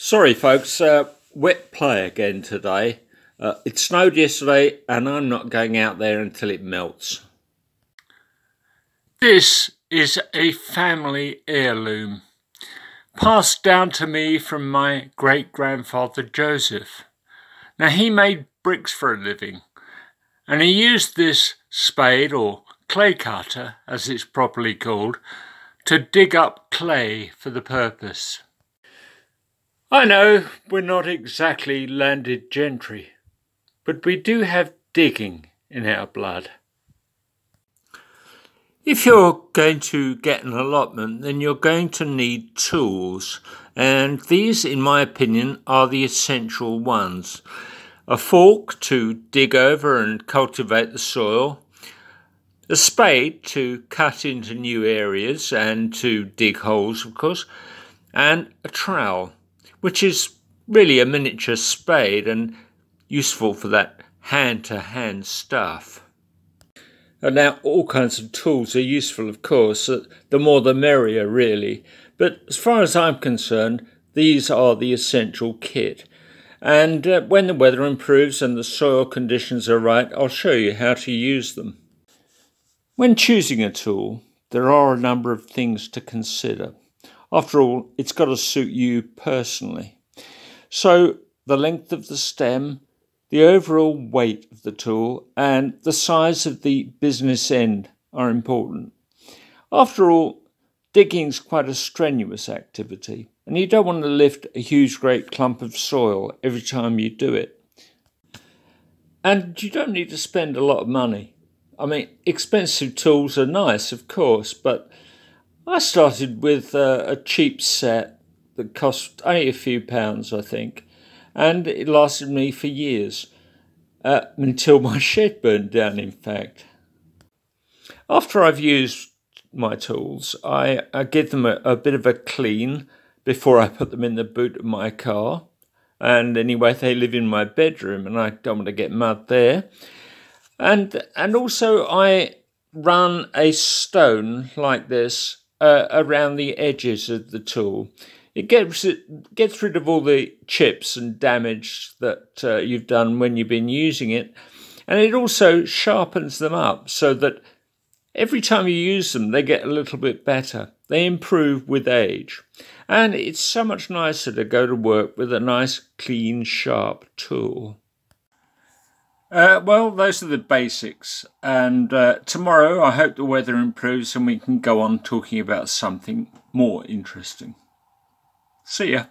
Sorry folks, wet play again today. It snowed yesterday and I'm not going out there until it melts. This is a family heirloom, passed down to me from my great-grandfather Joseph. Now he made bricks for a living, and he used this spade, or clay cutter as it's properly called, to dig up clay for the purpose. I know we're not exactly landed gentry, but we do have digging in our blood. If you're going to get an allotment, then you're going to need tools, and these, in my opinion, are the essential ones. A fork to dig over and cultivate the soil, a spade to cut into new areas and to dig holes, of course, and a trowel, which is really a miniature spade and useful for that hand-to-hand stuff. And now all kinds of tools are useful, of course, the more the merrier really, but as far as I'm concerned, these are the essential kit. And when the weather improves and the soil conditions are right, I'll show you how to use them. When choosing a tool, there are a number of things to consider. After all, it's got to suit you personally. So the length of the stem, the overall weight of the tool, and the size of the business end are important. After all, digging is quite a strenuous activity, and you don't want to lift a huge great clump of soil every time you do it. And you don't need to spend a lot of money. I mean, expensive tools are nice, of course, but I started with a cheap set that cost only a few pounds, I think, and it lasted me for years, until my shed burned down, in fact. After I've used my tools, I give them a bit of a clean before I put them in the boot of my car, and anyway, they live in my bedroom and I don't want to get mud there. And also I run a stone like this around the edges of the tool. It gets rid of all the chips and damage that you've done when you've been using it, and it also sharpens them up so that every time you use them they get a little bit better. They improve with age, and it's so much nicer to go to work with a nice, clean, sharp tool. Well, those are the basics, and tomorrow I hope the weather improves and we can go on talking about something more interesting. See ya.